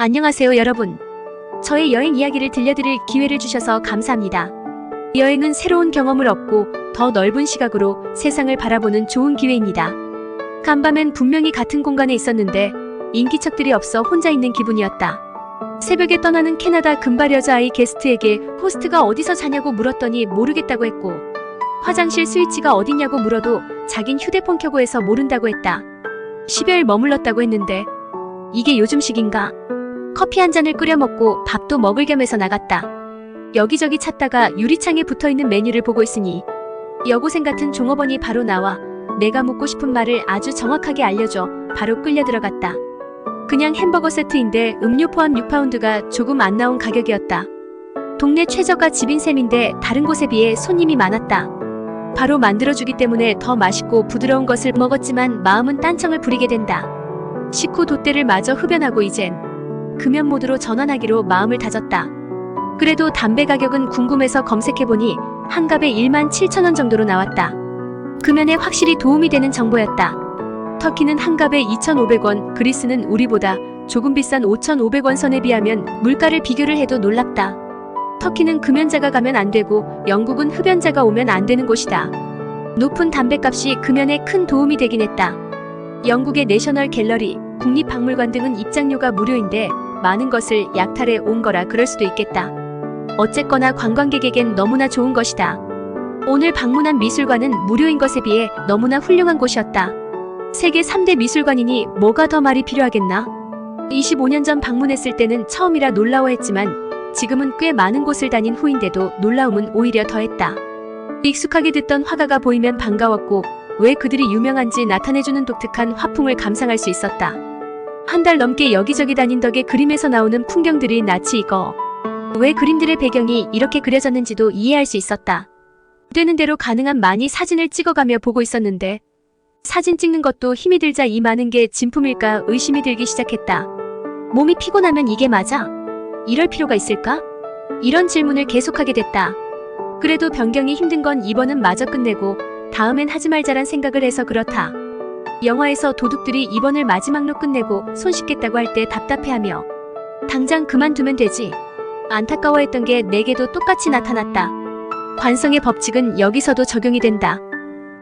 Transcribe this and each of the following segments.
안녕하세요 여러분. 저의 여행 이야기를 들려드릴 기회를 주셔서 감사합니다. 여행은 새로운 경험을 얻고 더 넓은 시각으로 세상을 바라보는 좋은 기회입니다. 간밤엔 분명히 같은 공간에 있었는데 인기척들이 없어 혼자 있는 기분이었다. 새벽에 떠나는 캐나다 금발 여자아이 게스트에게 호스트가 어디서 자냐고 물었더니 모르겠다고 했고, 화장실 스위치가 어딨냐고 물어도 자긴 휴대폰 켜고 해서 모른다고 했다. 10여일 머물렀다고 했는데 이게 요즘식인가? 커피 한 잔을 끓여 먹고 밥도 먹을 겸 해서 나갔다. 여기저기 찾다가 유리창에 붙어있는 메뉴를 보고 있으니 여고생 같은 종업원이 바로 나와 내가 묻고 싶은 말을 아주 정확하게 알려줘 바로 끌려 들어갔다. 그냥 햄버거 세트인데 음료 포함 6파운드가 조금 안 나온 가격이었다. 동네 최저가 집인 셈인데 다른 곳에 비해 손님이 많았다. 바로 만들어주기 때문에 더 맛있고 부드러운 것을 먹었지만 마음은 딴청을 부리게 된다. 식후 돛대를 마저 흡연하고 이젠 금연 모드로 전환하기로 마음을 다졌다. 그래도 담배 가격은 궁금해서 검색해보니 한 갑에 17,000원 정도로 나왔다. 금연에 확실히 도움이 되는 정보였다. 터키는 한 갑에 2,500원, 그리스는 우리보다 조금 비싼 5,500원 선에 비하면 물가를 비교를 해도 놀랍다. 터키는 금연자가 가면 안 되고 영국은 흡연자가 오면 안 되는 곳이다. 높은 담배값이 금연에 큰 도움이 되긴 했다. 영국의 내셔널 갤러리, 국립박물관 등은 입장료가 무료인데 많은 것을 약탈해 온 거라 그럴 수도 있겠다. 어쨌거나 관광객에겐 너무나 좋은 것이다. 오늘 방문한 미술관은 무료인 것에 비해 너무나 훌륭한 곳이었다. 세계 3대 미술관이니 뭐가 더 말이 필요하겠나? 25년 전 방문했을 때는 처음이라 놀라워했지만 지금은 꽤 많은 곳을 다닌 후인데도 놀라움은 오히려 더했다. 익숙하게 듣던 화가가 보이면 반가웠고 왜 그들이 유명한지 나타내주는 독특한 화풍을 감상할 수 있었다. 한 달 넘게 여기저기 다닌 덕에 그림에서 나오는 풍경들이 낯이 익어 왜 그림들의 배경이 이렇게 그려졌는지도 이해할 수 있었다. 되는 대로 가능한 많이 사진을 찍어가며 보고 있었는데 사진 찍는 것도 힘이 들자 이 많은 게 진품일까 의심이 들기 시작했다. 몸이 피곤하면 이게 맞아? 이럴 필요가 있을까? 이런 질문을 계속하게 됐다. 그래도 변경이 힘든 건 이번은 마저 끝내고 다음엔 하지 말자란 생각을 해서 그렇다. 영화에서 도둑들이 이번을 마지막로 끝내고 손 씻겠다고 할 때 답답해하며 당장 그만두면 되지. 안타까워했던 게 내게도 똑같이 나타났다. 관성의 법칙은 여기서도 적용이 된다.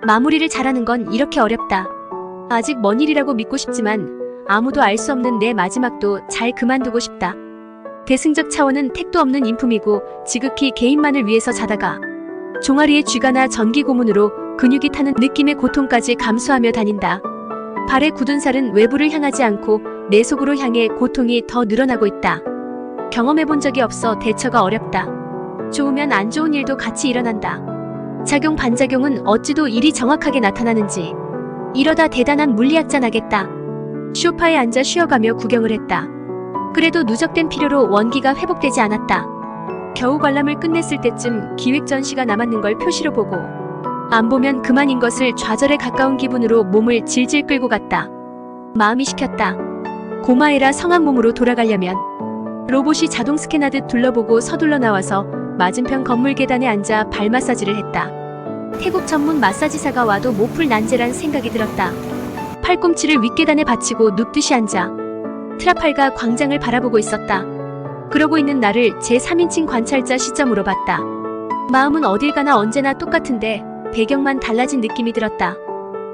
마무리를 잘하는 건 이렇게 어렵다. 아직 먼 일이라고 믿고 싶지만 아무도 알 수 없는 내 마지막도 잘 그만두고 싶다. 대승적 차원은 택도 없는 인품이고 지극히 개인만을 위해서 자다가 종아리에 쥐가나 전기 고문으로 근육이 타는 느낌의 고통까지 감수하며 다닌다. 발에 굳은 살은 외부를 향하지 않고 내 속으로 향해 고통이 더 늘어나고 있다. 경험해본 적이 없어 대처가 어렵다. 좋으면 안 좋은 일도 같이 일어난다. 작용 반작용은 어찌도 일이 정확하게 나타나는지. 이러다 대단한 물리학자 나겠다. 소파에 앉아 쉬어가며 구경을 했다. 그래도 누적된 필요로 원기가 회복되지 않았다. 겨우 관람을 끝냈을 때쯤 기획 전시가 남았는 걸 표시로 보고 안 보면 그만인 것을 좌절에 가까운 기분으로 몸을 질질 끌고 갔다. 마음이 시켰다. 고마해라 성한 몸으로 돌아가려면. 로봇이 자동 스캔하듯 둘러보고 서둘러 나와서 맞은편 건물 계단에 앉아 발 마사지를 했다. 태국 전문 마사지사가 와도 못 풀 난제란 생각이 들었다. 팔꿈치를 윗계단에 받치고 눕듯이 앉아 트라팔가 광장을 바라보고 있었다. 그러고 있는 나를 제3인칭 관찰자 시점으로 봤다. 마음은 어딜 가나 언제나 똑같은데 배경만 달라진 느낌이 들었다.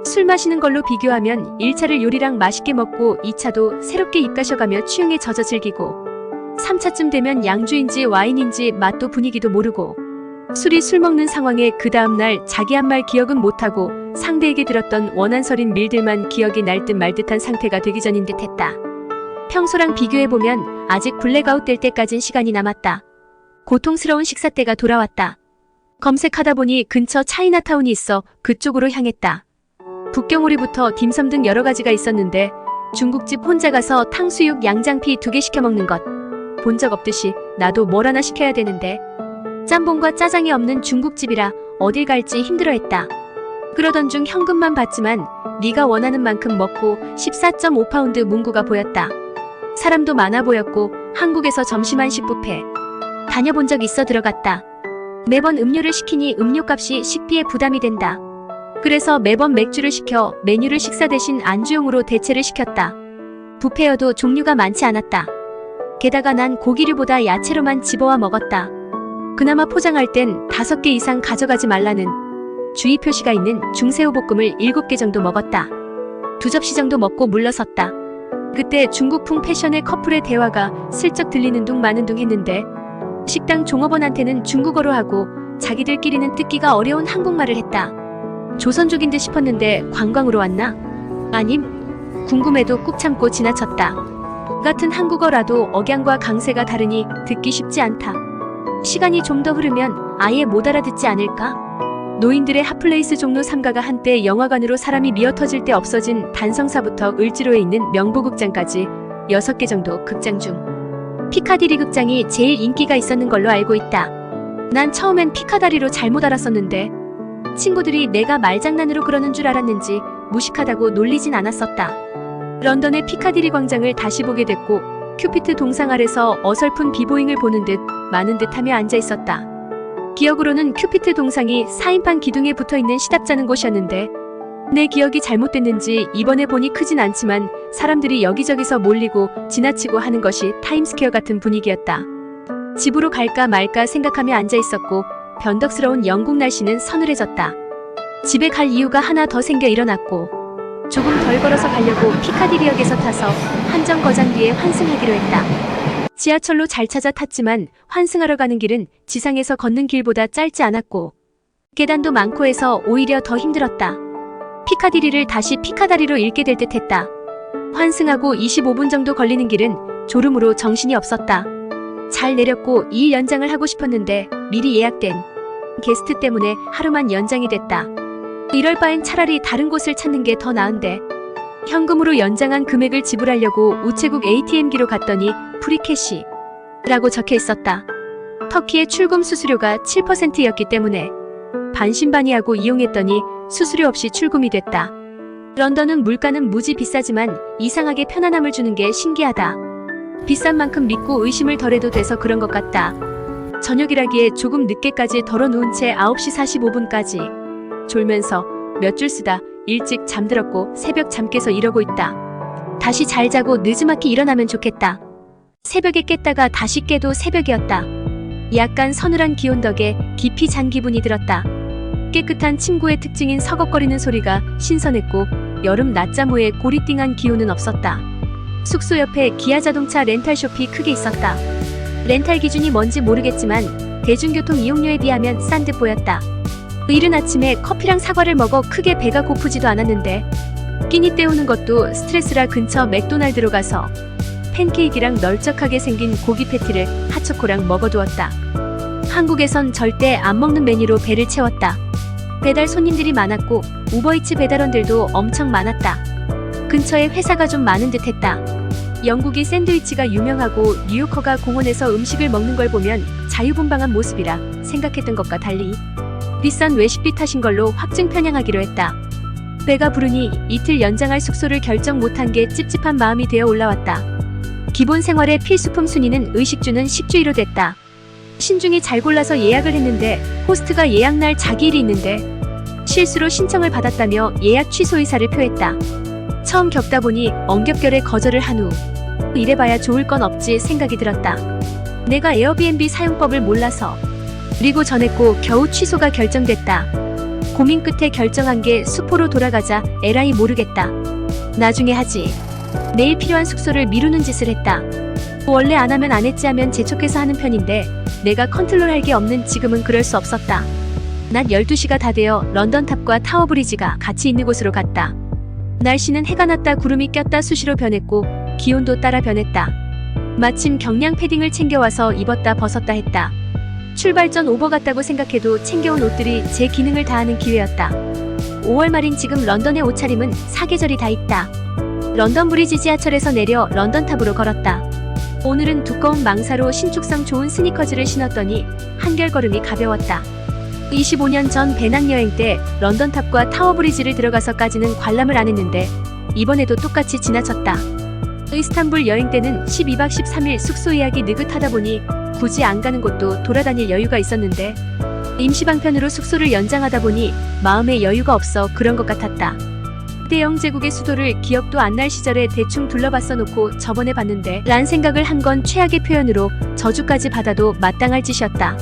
술 마시는 걸로 비교하면 1차를 요리랑 맛있게 먹고 2차도 새롭게 입가셔가며 취향에 젖어 즐기고 3차쯤 되면 양주인지 와인인지 맛도 분위기도 모르고 술이 술 먹는 상황에 그 다음날 자기 한 말 기억은 못하고 상대에게 들었던 원한서린 밀들만 기억이 날 듯 말 듯한 상태가 되기 전인 듯 했다. 평소랑 비교해보면 아직 블랙아웃 될 때까진 시간이 남았다. 고통스러운 식사 때가 돌아왔다. 검색하다 보니 근처 차이나타운이 있어 그쪽으로 향했다. 북경오리부터 딤섬 등 여러 가지가 있었는데 중국집 혼자 가서 탕수육 양장피 2개 시켜 먹는 것. 본 적 없듯이 나도 뭘 하나 시켜야 되는데 짬뽕과 짜장이 없는 중국집이라 어딜 갈지 힘들어했다. 그러던 중 현금만 받지만 네가 원하는 만큼 먹고 14.5파운드 문구가 보였다. 사람도 많아 보였고 한국에서 점심 한식 뷔페 다녀본 적 있어 들어갔다. 매번 음료를 시키니 음료값이 식비에 부담이 된다. 그래서 매번 맥주를 시켜 메뉴를 식사 대신 안주용으로 대체를 시켰다. 뷔페여도 종류가 많지 않았다. 게다가 난 고기류보다 야채로만 집어와 먹었다. 그나마 포장할 땐 5개 이상 가져가지 말라는 주의 표시가 있는 중새우볶음을 7개 정도 먹었다. 2접시 정도 먹고 물러섰다. 그때 중국풍 패션의 커플의 대화가 슬쩍 들리는 둥 마는 둥 했는데 식당 종업원한테는 중국어로 하고 자기들끼리는 듣기가 어려운 한국말을 했다. 조선족인 듯 싶었는데 관광으로 왔나? 아님? 궁금해도 꾹 참고 지나쳤다. 같은 한국어라도 억양과 강세가 다르니 듣기 쉽지 않다. 시간이 좀 더 흐르면 아예 못 알아듣지 않을까? 노인들의 핫플레이스 종로 3가가 한때 영화관으로 사람이 미어터질 때 없어진 단성사부터 을지로에 있는 명보극장까지 6개 정도 극장 중 피카디리 극장이 제일 인기가 있었는 걸로 알고 있다. 난 처음엔 피카다리로 잘못 알았었는데 친구들이 내가 말장난으로 그러는 줄 알았는지 무식하다고 놀리진 않았었다. 런던의 피카디리 광장을 다시 보게 됐고 큐피트 동상 아래서 어설픈 비보잉을 보는 듯 많은 듯하며 앉아 있었다. 기억으로는 큐피트 동상이 4인판 기둥에 붙어있는 시답자는 곳이었는데 내 기억이 잘못됐는지 이번에 보니 크진 않지만 사람들이 여기저기서 몰리고 지나치고 하는 것이 타임스퀘어 같은 분위기였다. 집으로 갈까 말까 생각하며 앉아 있었고 변덕스러운 영국 날씨는 서늘해졌다. 집에 갈 이유가 하나 더 생겨 일어났고 조금 덜 걸어서 가려고 피카디리역에서 타서 한정거장 뒤에 환승하기로 했다. 지하철로 잘 찾아 탔지만 환승하러 가는 길은 지상에서 걷는 길보다 짧지 않았고 계단도 많고 해서 오히려 더 힘들었다. 피카디리를 다시 피카다리로 읽게 될 듯 했다. 환승하고 25분 정도 걸리는 길은 졸음으로 정신이 없었다. 잘 내렸고 2일 연장을 하고 싶었는데 미리 예약된 게스트 때문에 하루만 연장이 됐다. 이럴 바엔 차라리 다른 곳을 찾는 게 더 나은데 현금으로 연장한 금액을 지불하려고 우체국 ATM기로 갔더니 프리캐시라고 적혀 있었다. 터키의 출금 수수료가 7%였기 때문에 반신반의하고 이용했더니 수수료 없이 출금이 됐다. 런던은 물가는 무지 비싸지만 이상하게 편안함을 주는 게 신기하다. 비싼 만큼 믿고 의심을 덜해도 돼서 그런 것 같다. 저녁이라기에 조금 늦게까지 덜어 누운 채 9시 45분까지 졸면서 몇 줄 쓰다 일찍 잠들었고 새벽 잠 깨서 이러고 있다. 다시 잘 자고 느지막이 일어나면 좋겠다. 새벽에 깼다가 다시 깨도 새벽이었다. 약간 서늘한 기온 덕에 깊이 잔 기분이 들었다. 깨끗한 침구의 특징인 서걱거리는 소리가 신선했고 여름 낮잠 후에 고리띵한 기운은 없었다. 숙소 옆에 기아 자동차 렌탈숍이 크게 있었다. 렌탈 기준이 뭔지 모르겠지만 대중교통 이용료에 비하면 싼 듯 보였다. 이른 아침에 커피랑 사과를 먹어 크게 배가 고프지도 않았는데 끼니 때우는 것도 스트레스라 근처 맥도날드로 가서 팬케이크랑 널쩍하게 생긴 고기 패티를 핫초코랑 먹어두었다. 한국에선 절대 안 먹는 메뉴로 배를 채웠다. 배달 손님들이 많았고 우버이츠 배달원들도 엄청 많았다. 근처에 회사가 좀 많은 듯 했다. 영국이 샌드위치가 유명하고 뉴요커가 공원에서 음식을 먹는 걸 보면 자유분방한 모습이라 생각했던 것과 달리 비싼 외식비 탓인 걸로 확증 편향하기로 했다. 배가 부르니 이틀 연장할 숙소를 결정 못한 게 찝찝한 마음이 되어 올라왔다. 기본 생활의 필수품 순위는 의식주는 식주의로 됐다. 신중히 잘 골라서 예약을 했는데 호스트가 예약날 자기 일이 있는데 실수로 신청을 받았다며 예약 취소 의사를 표했다. 처음 겪다 보니 엉겹결에 거절을 한 후 이래봐야 좋을 건 없지 생각이 들었다. 내가 에어비앤비 사용법을 몰라서 그리고 전했고 겨우 취소가 결정됐다. 고민 끝에 결정한 게 수포로 돌아가자 에라이 모르겠다. 나중에 하지. 내일 필요한 숙소를 미루는 짓을 했다. 원래 안 하면 안 했지 하면 재촉해서 하는 편인데 내가 컨트롤할 게 없는 지금은 그럴 수 없었다. 낮 12시가 다 되어 런던탑과 타워브리지가 같이 있는 곳으로 갔다. 날씨는 해가 났다 구름이 꼈다 수시로 변했고 기온도 따라 변했다. 마침 경량 패딩을 챙겨와서 입었다 벗었다 했다. 출발 전 오버 같다고 생각해도 챙겨온 옷들이 제 기능을 다하는 기회였다. 5월 말인 지금 런던의 옷차림은 사계절이 다 있다. 런던 브리지 지하철에서 내려 런던탑으로 걸었다. 오늘은 두꺼운 망사로 신축성 좋은 스니커즈를 신었더니 한결걸음이 가벼웠다. 25년 전 배낭여행 때 런던탑과 타워브리지를 들어가서까지는 관람을 안 했는데 이번에도 똑같이 지나쳤다. 이스탄불 여행 때는 12박 13일 숙소 예약이 느긋하다 보니 굳이 안 가는 곳도 돌아다닐 여유가 있었는데 임시방편으로 숙소를 연장하다 보니 마음에 여유가 없어 그런 것 같았다. 6대0 제국의 수도를 기억도 안 날 시절에 대충 둘러봤어 놓고 저번에 봤는데 란 생각을 한 건 최악의 표현으로 저주까지 받아도 마땅할 짓이었다.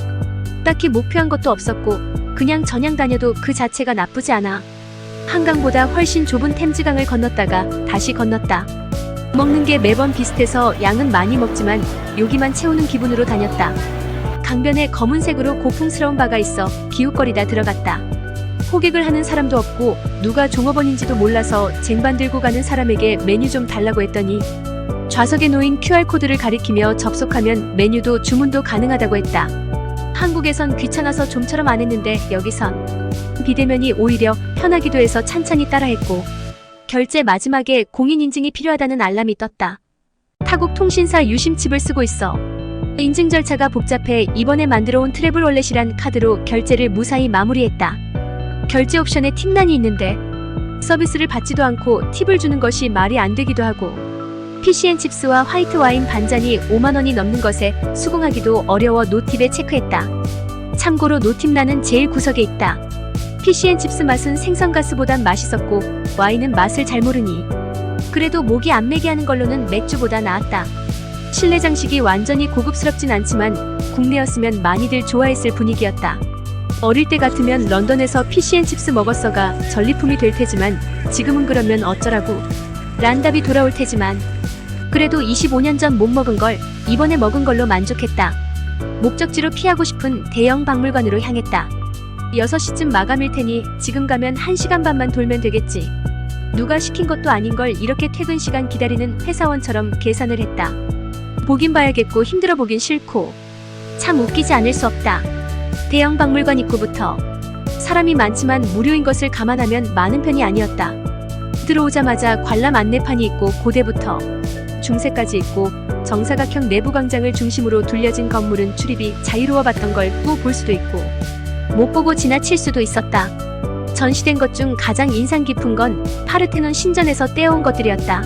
딱히 목표한 것도 없었고 그냥 전향 다녀도 그 자체가 나쁘지 않아. 한강보다 훨씬 좁은 템즈강을 건넜다가 다시 건넜다. 먹는 게 매번 비슷해서 양은 많이 먹지만 요기만 채우는 기분으로 다녔다. 강변에 검은색으로 고풍스러운 바가 있어 기웃거리다 들어갔다. 호객을 하는 사람도 없고 누가 종업원인지도 몰라서 쟁반 들고 가는 사람에게 메뉴 좀 달라고 했더니 좌석에 놓인 QR코드를 가리키며 접속하면 메뉴도 주문도 가능하다고 했다. 한국에선 귀찮아서 좀처럼 안 했는데 여기선 비대면이 오히려 편하기도 해서 찬찬히 따라했고 결제 마지막에 공인인증이 필요하다는 알람이 떴다. 타국 통신사 유심칩을 쓰고 있어. 인증 절차가 복잡해 이번에 만들어온 트래블 월렛이란 카드로 결제를 무사히 마무리했다. 결제 옵션에 팁란이 있는데 서비스를 받지도 않고 팁을 주는 것이 말이 안 되기도 하고 피시앤칩스와 화이트 와인 반잔이 5만 원이 넘는 것에 수긍하기도 어려워 노팁에 체크했다. 참고로 노팁란은 제일 구석에 있다. 피시앤칩스 맛은 생선가스보단 맛있었고 와인은 맛을 잘 모르니 그래도 목이 안 메게 하는 걸로는 맥주보다 나았다. 실내 장식이 완전히 고급스럽진 않지만 국내였으면 많이들 좋아했을 분위기였다. 어릴 때 같으면 런던에서 피시앤칩스 먹었어가 전리품이 될 테지만 지금은 그러면 어쩌라고 란답이 돌아올 테지만 그래도 25년 전 못 먹은 걸 이번에 먹은 걸로 만족했다. 목적지로 피하고 싶은 대형 박물관으로 향했다. 6시쯤 마감일 테니 지금 가면 1시간 반만 돌면 되겠지. 누가 시킨 것도 아닌 걸 이렇게 퇴근 시간 기다리는 회사원처럼 계산을 했다. 보긴 봐야겠고 힘들어 보긴 싫고 참 웃기지 않을 수 없다. 대형 박물관 입구부터 사람이 많지만 무료인 것을 감안하면 많은 편이 아니었다. 들어오자마자 관람 안내판이 있고 고대부터 중세까지 있고 정사각형 내부 광장을 중심으로 둘려진 건물은 출입이 자유로워 봤던 걸 또 볼 수도 있고 못 보고 지나칠 수도 있었다. 전시된 것 중 가장 인상 깊은 건 파르테논 신전에서 떼어온 것들이었다.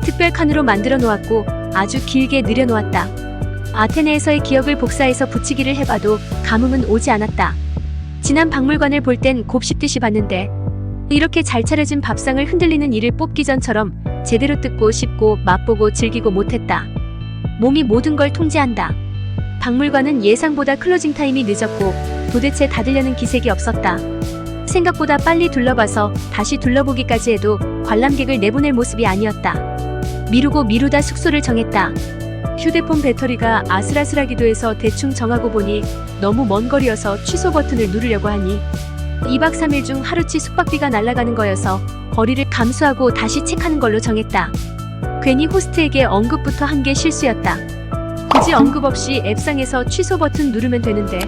특별 칸으로 만들어 놓았고 아주 길게 늘여놓았다. 아테네에서의 기억을 복사해서 붙이기를 해봐도 감흥은 오지 않았다. 지난 박물관을 볼 땐 곱씹듯이 봤는데 이렇게 잘 차려진 밥상을 흔들리는 이를 뽑기 전처럼 제대로 뜯고 씹고 맛보고 즐기고 못했다. 몸이 모든 걸 통제한다. 박물관은 예상보다 클로징 타임이 늦었고 도대체 닫으려는 기색이 없었다. 생각보다 빨리 둘러봐서 다시 둘러보기까지 해도 관람객을 내보낼 모습이 아니었다. 미루고 미루다 숙소를 정했다. 휴대폰 배터리가 아슬아슬하기도 해서 대충 정하고 보니 너무 먼 거리여서 취소 버튼을 누르려고 하니 2박 3일 중 하루치 숙박비가 날아가는 거여서 거리를 감수하고 다시 체크하는 걸로 정했다. 괜히 호스트에게 언급부터 한 게 실수였다. 굳이 언급 없이 앱상에서 취소 버튼 누르면 되는데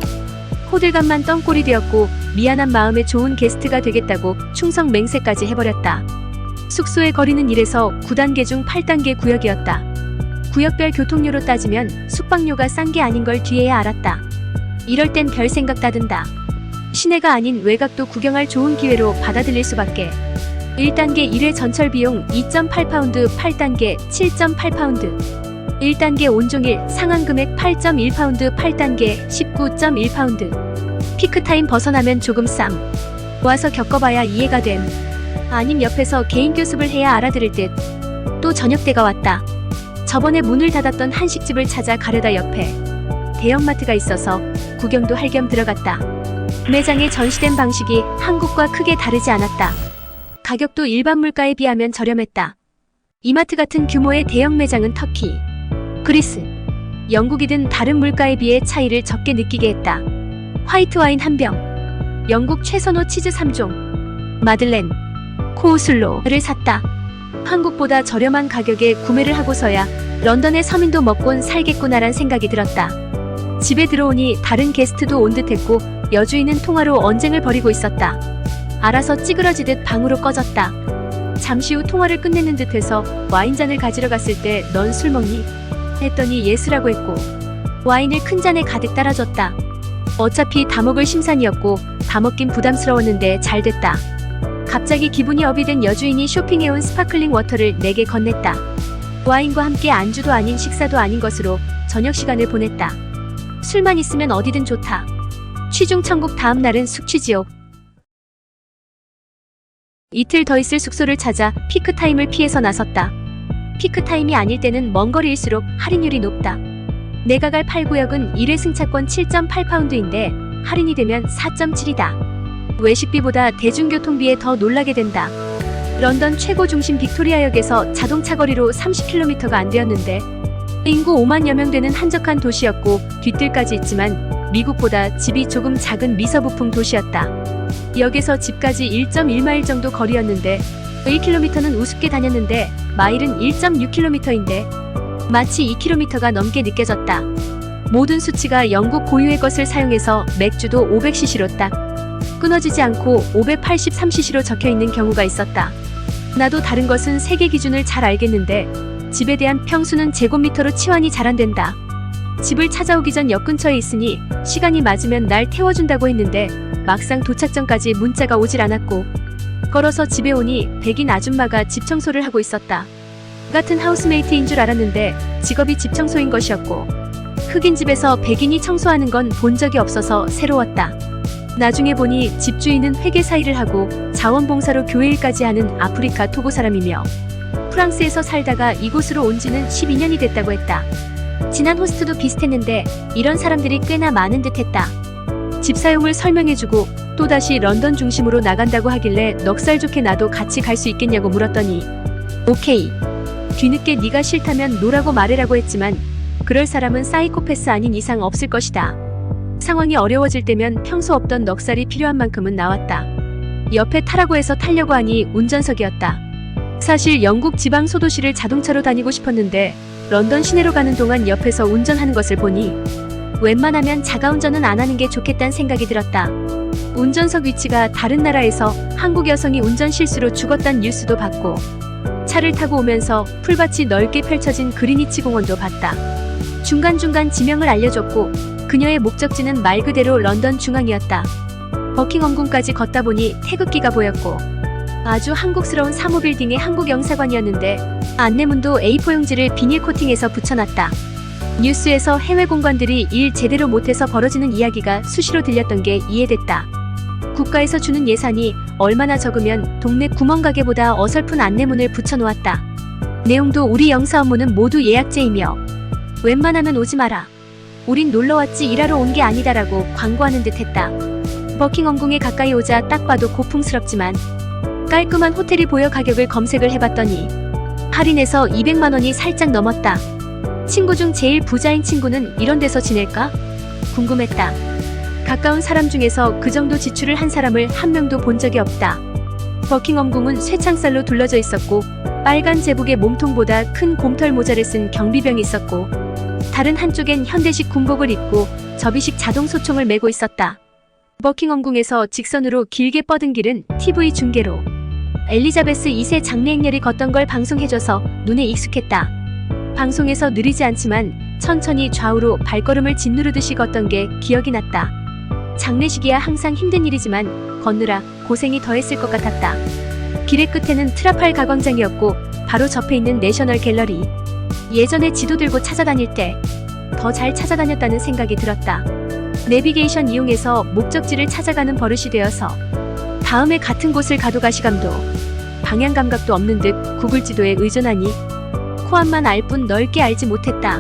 호들갑만 떵꼴이 되었고 미안한 마음에 좋은 게스트가 되겠다고 충성 맹세까지 해버렸다. 숙소의 거리는 1에서 9단계 중 8단계 구역이었다. 구역별 교통료로 따지면 숙박료가 싼 게 아닌 걸 뒤에야 알았다. 이럴 땐 별 생각 따든다. 시내가 아닌 외곽도 구경할 좋은 기회로 받아들일 수밖에. 1단계 1회 전철 비용 2.8파운드, 8단계 7.8파운드. 1단계 온종일 상한금액 8.1파운드, 8단계 19.1파운드. 피크타임 벗어나면 조금 쌈. 와서 겪어봐야 이해가 됨. 아님 옆에서 개인 교습을 해야 알아들을 듯. 또 저녁때가 왔다. 저번에 문을 닫았던 한식집을 찾아 가려다 옆에 대형마트가 있어서 구경도 할 겸 들어갔다. 매장에 전시된 방식이 한국과 크게 다르지 않았다. 가격도 일반 물가에 비하면 저렴했다. 이마트 같은 규모의 대형 매장은 터키, 그리스, 영국이든 다른 물가에 비해 차이를 적게 느끼게 했다. 화이트 와인 한 병, 영국 최선호 치즈 3종, 마들렌, 코우슬로를 샀다. 한국보다 저렴한 가격에 구매를 하고서야 런던의 서민도 먹곤 살겠구나란 생각이 들었다. 집에 들어오니 다른 게스트도 온 듯했고 여주인은 통화로 언쟁을 벌이고 있었다. 알아서 찌그러지듯 방으로 꺼졌다. 잠시 후 통화를 끝내는 듯해서 와인잔을 가지러 갔을 때 넌 술 먹니? 했더니 예스라고 했고 와인을 큰 잔에 가득 따라줬다. 어차피 다 먹을 심산이었고 다 먹긴 부담스러웠는데 잘 됐다. 갑자기 기분이 업이 된 여주인이 쇼핑해온 스파클링 워터를 내게 건넸다. 와인과 함께 안주도 아닌 식사도 아닌 것으로 저녁 시간을 보냈다. 술만 있으면 어디든 좋다. 취중 천국 다음 날은 숙취지옥. 이틀 더 있을 숙소를 찾아 피크타임을 피해서 나섰다. 피크타임이 아닐 때는 먼 거리일수록 할인율이 높다. 내가 갈 8구역은 1회 승차권 7.8파운드인데 할인이 되면 4.7이다. 외식비보다 대중교통비에 더 놀라게 된다. 런던 최고 중심 빅토리아역에서 자동차 거리로 30km가 안 되었는데 인구 5만여 명 되는 한적한 도시였고 뒤뜰까지 있지만 미국보다 집이 조금 작은 미서부풍 도시였다. 역에서 집까지 1.1마일 정도 거리였는데 1km는 우습게 다녔는데 마일은 1.6km인데 마치 2km가 넘게 느껴졌다. 모든 수치가 영국 고유의 것을 사용해서 맥주도 500cc로 딱 끊어지지 않고 583cc로 적혀있는 경우가 있었다. 나도 다른 것은 세계 기준을 잘 알겠는데 집에 대한 평수는 제곱미터로 치환이 잘 안 된다. 집을 찾아오기 전 역 근처에 있으니 시간이 맞으면 날 태워준다고 했는데 막상 도착 전까지 문자가 오질 않았고 걸어서 집에 오니 백인 아줌마가 집 청소를 하고 있었다. 같은 하우스메이트인 줄 알았는데 직업이 집 청소인 것이었고 흑인 집에서 백인이 청소하는 건 본 적이 없어서 새로웠다. 나중에 보니 집주인은 회계사 일을 하고 자원봉사로 교회 일까지 하는 아프리카 토고 사람이며 프랑스에서 살다가 이곳으로 온 지는 12년이 됐다고 했다. 지난 호스트도 비슷했는데 이런 사람들이 꽤나 많은 듯 했다. 집 사용을 설명해주고 또다시 런던 중심으로 나간다고 하길래 넉살 좋게 나도 같이 갈 수 있겠냐고 물었더니 오케이. 뒤늦게 네가 싫다면 노라고 말해라고 했지만 그럴 사람은 사이코패스 아닌 이상 없을 것이다. 상황이 어려워질 때면 평소 없던 넉살이 필요한 만큼은 나왔다. 옆에 타라고 해서 타려고 하니 운전석이었다. 사실 영국 지방 소도시를 자동차로 다니고 싶었는데 런던 시내로 가는 동안 옆에서 운전하는 것을 보니 웬만하면 자가운전은 안 하는 게 좋겠다는 생각이 들었다. 운전석 위치가 다른 나라에서 한국 여성이 운전 실수로 죽었다는 뉴스도 봤고 차를 타고 오면서 풀밭이 넓게 펼쳐진 그리니치 공원도 봤다. 중간중간 지명을 알려줬고 그녀의 목적지는 말 그대로 런던 중앙이었다. 버킹엄궁까지 걷다 보니 태극기가 보였고 아주 한국스러운 사무빌딩의 한국 영사관이었는데 안내문도 A4 용지를 비닐 코팅해서 붙여놨다. 뉴스에서 해외 공관들이 일 제대로 못해서 벌어지는 이야기가 수시로 들렸던 게 이해됐다. 국가에서 주는 예산이 얼마나 적으면 동네 구멍가게보다 어설픈 안내문을 붙여놓았다. 내용도 우리 영사 업무는 모두 예약제이며 웬만하면 오지 마라. 우린 놀러왔지 일하러 온 게 아니다라고 광고하는 듯 했다. 버킹엄궁에 가까이 오자 딱 봐도 고풍스럽지만 깔끔한 호텔이 보여 가격을 검색을 해봤더니 할인해서 200만원이 살짝 넘었다. 친구 중 제일 부자인 친구는 이런 데서 지낼까? 궁금했다. 가까운 사람 중에서 그 정도 지출을 한 사람을 한 명도 본 적이 없다. 버킹엄궁은 쇠창살로 둘러져 있었고 빨간 제복의 몸통보다 큰 곰털 모자를 쓴 경비병이 있었고 다른 한쪽엔 현대식 군복을 입고 접이식 자동 소총을 메고 있었다. 버킹엄궁에서 직선으로 길게 뻗은 길은 TV 중계로 엘리자베스 2세 장례 행렬이 걷던 걸 방송해줘서 눈에 익숙했다. 방송에서 느리지 않지만 천천히 좌우로 발걸음을 짓누르듯이 걷던 게 기억이 났다. 장례식이야 항상 힘든 일이지만 걷느라 고생이 더했을 것 같았다. 길의 끝에는 트라팔 가광장이었고 바로 옆에 있는 내셔널 갤러리. 예전에 지도 들고 찾아다닐 때 더 잘 찾아다녔다는 생각이 들었다. 내비게이션 이용해서 목적지를 찾아가는 버릇이 되어서 다음에 같은 곳을 가도 가시감도 방향 감각도 없는 듯 구글 지도에 의존하니 코앞만 알 뿐 넓게 알지 못했다.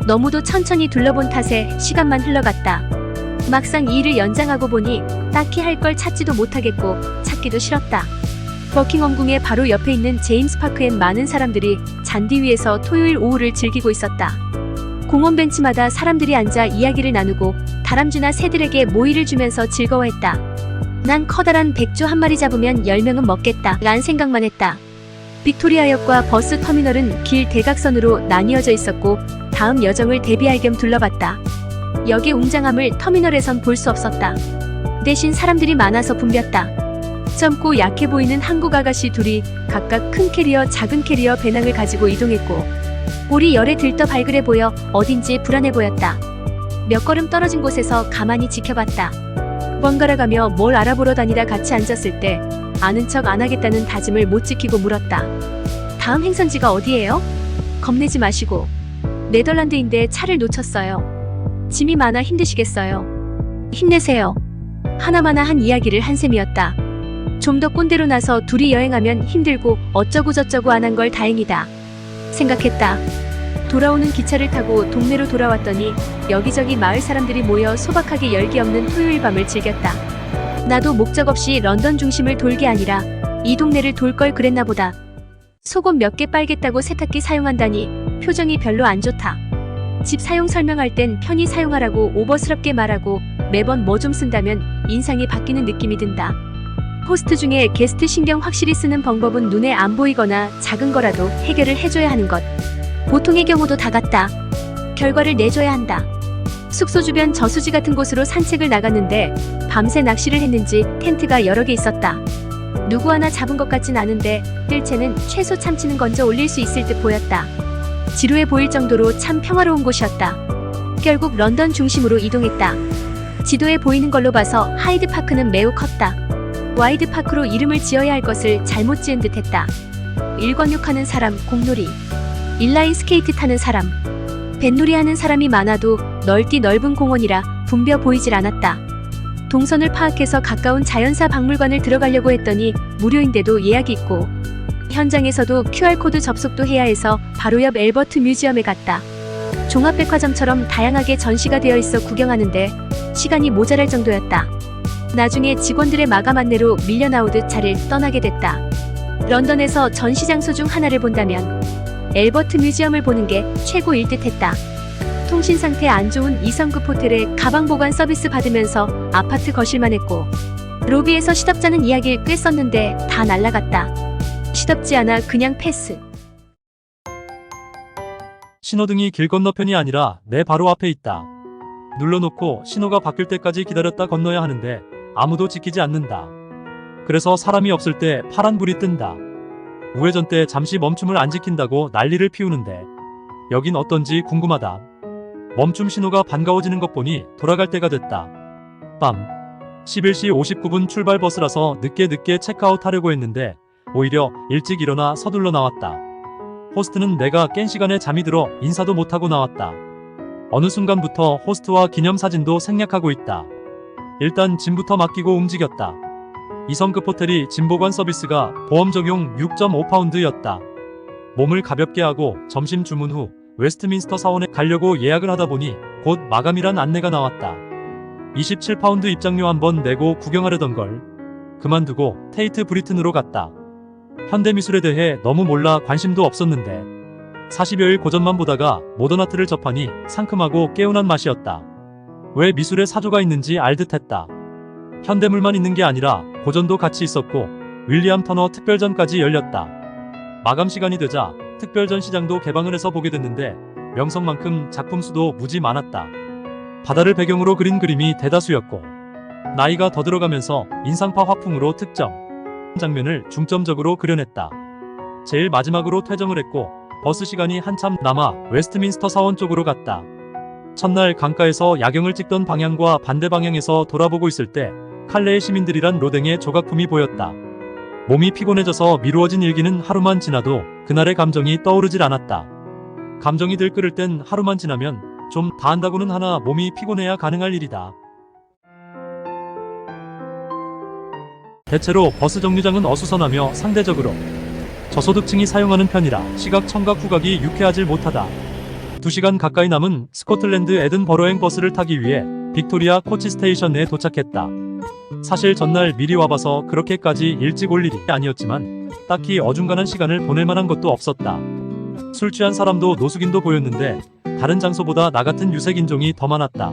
너무도 천천히 둘러본 탓에 시간만 흘러갔다. 막상 이 일을 연장하고 보니 딱히 할 걸 찾지도 못하겠고 찾기도 싫었다. 버킹엄궁의 바로 옆에 있는 제임스 파크엔 많은 사람들이 잔디 위에서 토요일 오후를 즐기고 있었다. 공원 벤치마다 사람들이 앉아 이야기를 나누고 다람쥐나 새들에게 모이를 주면서 즐거워했다. 난 커다란 백조 한 마리 잡으면 10명은 먹겠다 라는 생각만 했다. 빅토리아역과 버스 터미널은 길 대각선으로 나뉘어져 있었고 다음 여정을 대비할 겸 둘러봤다. 역의 웅장함을 터미널에선 볼 수 없었다. 대신 사람들이 많아서 붐볐다. 젊고 약해 보이는 한국 아가씨 둘이 각각 큰 캐리어 작은 캐리어 배낭을 가지고 이동했고 볼이 열에 들떠 발그레 보여 어딘지 불안해 보였다. 몇 걸음 떨어진 곳에서 가만히 지켜봤다. 번갈아 가며 뭘 알아보러 다니다 같이 앉았을 때 아는 척 안 하겠다는 다짐을 못 지키고 물었다. 다음 행선지가 어디예요? 겁내지 마시고. 네덜란드인데 차를 놓쳤어요. 짐이 많아 힘드시겠어요. 힘내세요. 하나마나 한 이야기를 한 셈이었다. 좀 더 꼰대로 나서 둘이 여행하면 힘들고 어쩌고 저쩌고 안 한 걸 다행이다 생각했다. 돌아오는 기차를 타고 동네로 돌아왔더니 여기저기 마을 사람들이 모여 소박하게 열기 없는 토요일 밤을 즐겼다. 나도 목적 없이 런던 중심을 돌게 아니라 이 동네를 돌 걸 그랬나 보다. 속옷 몇 개 빨겠다고 세탁기 사용한다니 표정이 별로 안 좋다. 집 사용 설명할 땐 편히 사용하라고 오버스럽게 말하고 매번 뭐 좀 쓴다면 인상이 바뀌는 느낌이 든다. 호스트 중에 게스트 신경 확실히 쓰는 방법은 눈에 안 보이거나 작은 거라도 해결을 해줘야 하는 것. 보통의 경우도 다 같다. 결과를 내줘야 한다. 숙소 주변 저수지 같은 곳으로 산책을 나갔는데 밤새 낚시를 했는지 텐트가 여러 개 있었다. 누구 하나 잡은 것 같진 않은데 뜰채는 최소 참치는 건져 올릴 수 있을 듯 보였다. 지루해 보일 정도로 참 평화로운 곳이었다. 결국 런던 중심으로 이동했다. 지도에 보이는 걸로 봐서 하이드파크는 매우 컸다. 와이드파크로 이름을 지어야 할 것을 잘못 지은 듯 했다. 일권육하는 사람, 공놀이, 인라인 스케이트 타는 사람, 뱃놀이 하는 사람이 많아도 넓은 공원이라 붐벼 보이질 않았다. 동선을 파악해서 가까운 자연사 박물관을 들어가려고 했더니 무료인데도 예약이 있고 현장에서도 QR코드 접속도 해야 해서 바로 옆 엘버트 뮤지엄에 갔다. 종합백화점처럼 다양하게 전시가 되어 있어 구경하는데 시간이 모자랄 정도였다. 나중에 직원들의 마감 안내로 밀려나오듯 차를 떠나게 됐다. 런던에서 전시 장소 중 하나를 본다면 엘버트 뮤지엄을 보는 게 최고일 듯 했다. 통신 상태 안 좋은 2성급 호텔에 가방 보관 서비스 받으면서 아파트 거실만 했고 로비에서 시덥잖은 이야기를 꽤 썼는데 다 날라갔다. 시덥지 않아 그냥 패스. 신호등이 길 건너편이 아니라 내 바로 앞에 있다. 눌러놓고 신호가 바뀔 때까지 기다렸다 건너야 하는데 아무도 지키지 않는다. 그래서 사람이 없을 때 파란불이 뜬다. 우회전 때 잠시 멈춤을 안 지킨다고 난리를 피우는데 여긴 어떤지 궁금하다. 멈춤 신호가 반가워지는 것 보니 돌아갈 때가 됐다. 밤 11시 59분 출발 버스라서 늦게 체크아웃 하려고 했는데 오히려 일찍 일어나 서둘러 나왔다. 호스트는 내가 깬 시간에 잠이 들어 인사도 못하고 나왔다. 어느 순간부터 호스트와 기념사진도 생략하고 있다. 일단 짐부터 맡기고 움직였다. 2성급 호텔이 짐 보관 서비스가 보험 적용 6.5파운드였다. 몸을 가볍게 하고 점심 주문 후 웨스트민스터 사원에 가려고 예약을 하다 보니 곧 마감이란 안내가 나왔다. 27파운드 입장료 한번 내고 구경하려던 걸 그만두고 테이트 브리튼으로 갔다. 현대미술에 대해 너무 몰라 관심도 없었는데 40여일 고전만 보다가 모던아트를 접하니 상큼하고 개운한 맛이었다. 왜 미술에 사조가 있는지 알 듯했다. 현대물만 있는 게 아니라 고전도 같이 있었고 윌리엄 터너 특별전까지 열렸다. 마감 시간이 되자 특별전 시장도 개방을 해서 보게 됐는데 명성만큼 작품 수도 무지 많았다. 바다를 배경으로 그린 그림이 대다수였고 나이가 더 들어가면서 인상파 화풍으로 특정 장면을 중점적으로 그려냈다. 제일 마지막으로 퇴정을 했고 버스 시간이 한참 남아 웨스트민스터 사원 쪽으로 갔다. 첫날 강가에서 야경을 찍던 방향과 반대 방향에서 돌아보고 있을 때 칼레의 시민들이란 로댕의 조각품이 보였다. 몸이 피곤해져서 미루어진 일기는 하루만 지나도 그날의 감정이 떠오르질 않았다. 감정이 들끓을 땐 하루만 지나면 좀 다 한다고는 하나 몸이 피곤해야 가능할 일이다. 대체로 버스 정류장은 어수선하며 상대적으로 저소득층이 사용하는 편이라 시각 청각 후각이 유쾌하질 못하다. 2시간 가까이 남은 스코틀랜드 에든버러행 버스를 타기 위해 빅토리아 코치 스테이션에 도착했다. 사실 전날 미리 와봐서 그렇게까지 일찍 올 일이 아니었지만 딱히 어중간한 시간을 보낼 만한 것도 없었다. 술 취한 사람도 노숙인도 보였는데 다른 장소보다 나 같은 유색인종이 더 많았다.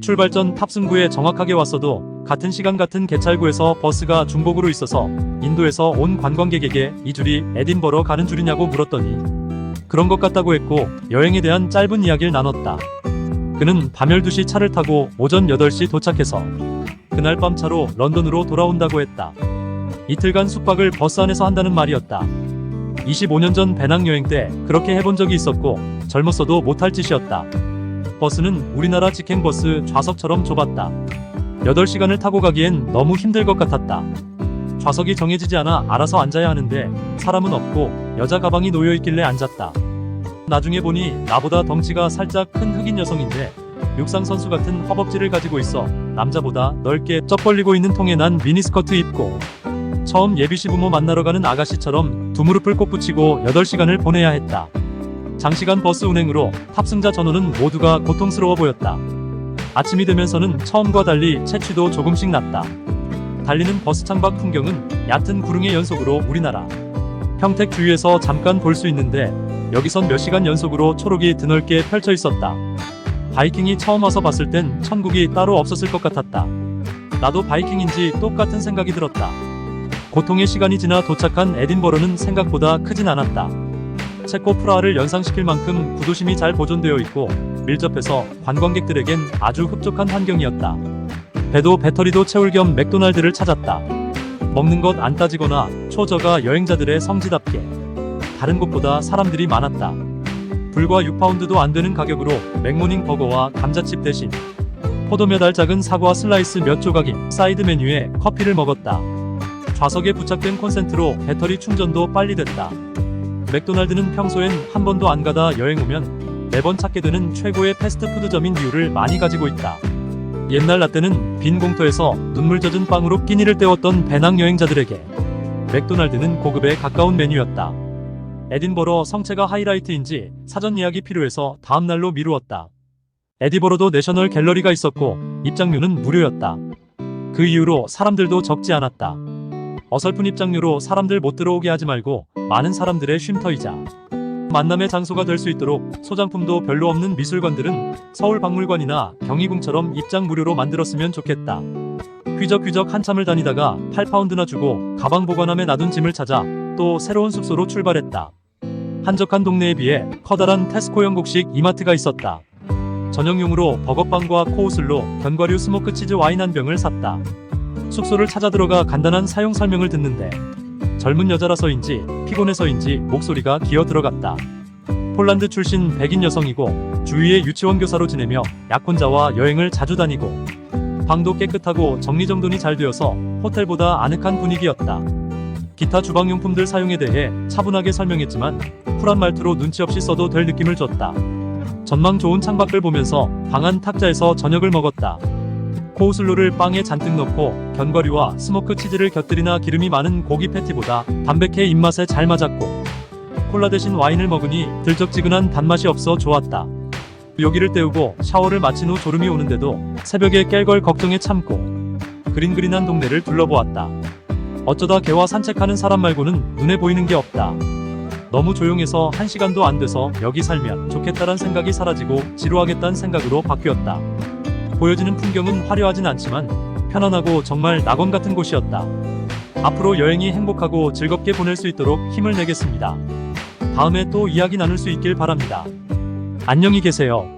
출발 전 탑승구에 정확하게 왔어도 같은 시간 같은 개찰구에서 버스가 중복으로 있어서 인도에서 온 관광객에게 이 줄이 에딘버러 가는 줄이냐고 물었더니 그런 것 같다고 했고 여행에 대한 짧은 이야기를 나눴다. 그는 밤 12시 차를 타고 오전 8시 도착해서 그날 밤 차로 런던으로 돌아온다고 했다. 이틀간 숙박을 버스 안에서 한다는 말이었다. 25년 전 배낭여행 때 그렇게 해본 적이 있었고 젊었어도 못할 짓이었다. 버스는 우리나라 직행버스 좌석처럼 좁았다. 8시간을 타고 가기엔 너무 힘들 것 같았다. 좌석이 정해지지 않아 알아서 앉아야 하는데 사람은 없고 여자 가방이 놓여있길래 앉았다. 나중에 보니 나보다 덩치가 살짝 큰 흑인 여성인데 육상선수 같은 허벅지를 가지고 있어 남자보다 넓게 쩍 벌리고 있는 통에 난 미니스커트 입고 처음 예비시부모 만나러 가는 아가씨처럼 두 무릎을 꼭 붙이고 8시간을 보내야 했다. 장시간 버스 운행으로 탑승자 전원은 모두가 고통스러워 보였다. 아침이 되면서는 처음과 달리 채취도 조금씩 났다. 달리는 버스 창밖 풍경은 얕은 구릉의 연속으로 우리나라 평택 주위에서 잠깐 볼 수 있는데 여기선 몇 시간 연속으로 초록이 드넓게 펼쳐 있었다. 바이킹이 처음 와서 봤을 땐 천국이 따로 없었을 것 같았다. 나도 바이킹인지 똑같은 생각이 들었다. 고통의 시간이 지나 도착한 에딘버러는 생각보다 크진 않았다. 체코 프라하를 연상시킬 만큼 구도심이 잘 보존되어 있고 밀접해서 관광객들에겐 아주 흡족한 환경이었다. 배도 배터리도 채울 겸 맥도날드를 찾았다. 먹는 것 안 따지거나 초저가 여행자들의 성지답게 다른 곳보다 사람들이 많았다. 불과 6파운드도 안 되는 가격으로 맥모닝 버거와 감자칩 대신 포도 몇 알 작은 사과 슬라이스 몇 조각인 사이드 메뉴에 커피를 먹었다. 좌석에 부착된 콘센트로 배터리 충전도 빨리 됐다. 맥도날드는 평소엔 한 번도 안 가다 여행 오면 매번 찾게 되는 최고의 패스트푸드점인 이유를 많이 가지고 있다. 옛날 나 때는 빈 공터에서 눈물 젖은 빵으로 끼니를 때웠던 배낭 여행자들에게 맥도날드는 고급에 가까운 메뉴였다. 에딘버러 성체가 하이라이트인지 사전 예약이 필요해서 다음날로 미루었다. 에디버러도 내셔널 갤러리가 있었고 입장료는 무료였다. 그 이후로 사람들도 적지 않았다. 어설픈 입장료로 사람들 못 들어오게 하지 말고 많은 사람들의 쉼터이자 만남의 장소가 될 수 있도록 소장품도 별로 없는 미술관들은 서울박물관이나 경희궁처럼 입장 무료로 만들었으면 좋겠다. 휘적휘적 한참을 다니다가 8파운드나 주고 가방 보관함에 놔둔 짐을 찾아 또 새로운 숙소로 출발했다. 한적한 동네에 비해 커다란 테스코 영국식 이마트가 있었다. 전용용으로 버거빵과 코우슬로 견과류 스모크 치즈 와인 한 병을 샀다. 숙소를 찾아 들어가 간단한 사용 설명을 듣는데 젊은 여자라서인지 피곤해서인지 목소리가 기어 들어갔다. 폴란드 출신 백인 여성이고 주위에 유치원 교사로 지내며 약혼자와 여행을 자주 다니고 방도 깨끗하고 정리정돈이 잘 되어서 호텔보다 아늑한 분위기였다. 기타 주방용품들 사용에 대해 차분하게 설명했지만 쿨한 말투로 눈치 없이 써도 될 느낌을 줬다. 전망 좋은 창밖을 보면서 방 안 탁자에서 저녁을 먹었다. 코우슬로를 빵에 잔뜩 넣고 견과류와 스모크 치즈를 곁들이나 기름이 많은 고기 패티보다 담백해 입맛에 잘 맞았고 콜라 대신 와인을 먹으니 들쩍지근한 단맛이 없어 좋았다. 요기를 때우고 샤워를 마친 후 졸음이 오는데도 새벽에 깰 걸 걱정에 참고 그린그린한 동네를 둘러보았다. 어쩌다 개와 산책하는 사람 말고는 눈에 보이는 게 없다. 너무 조용해서 1시간도 안 돼서 여기 살면 좋겠다란 생각이 사라지고 지루하겠다는 생각으로 바뀌었다. 보여지는 풍경은 화려하진 않지만 편안하고 정말 낙원 같은 곳이었다. 앞으로 여행이 행복하고 즐겁게 보낼 수 있도록 힘을 내겠습니다. 다음에 또 이야기 나눌 수 있길 바랍니다. 안녕히 계세요.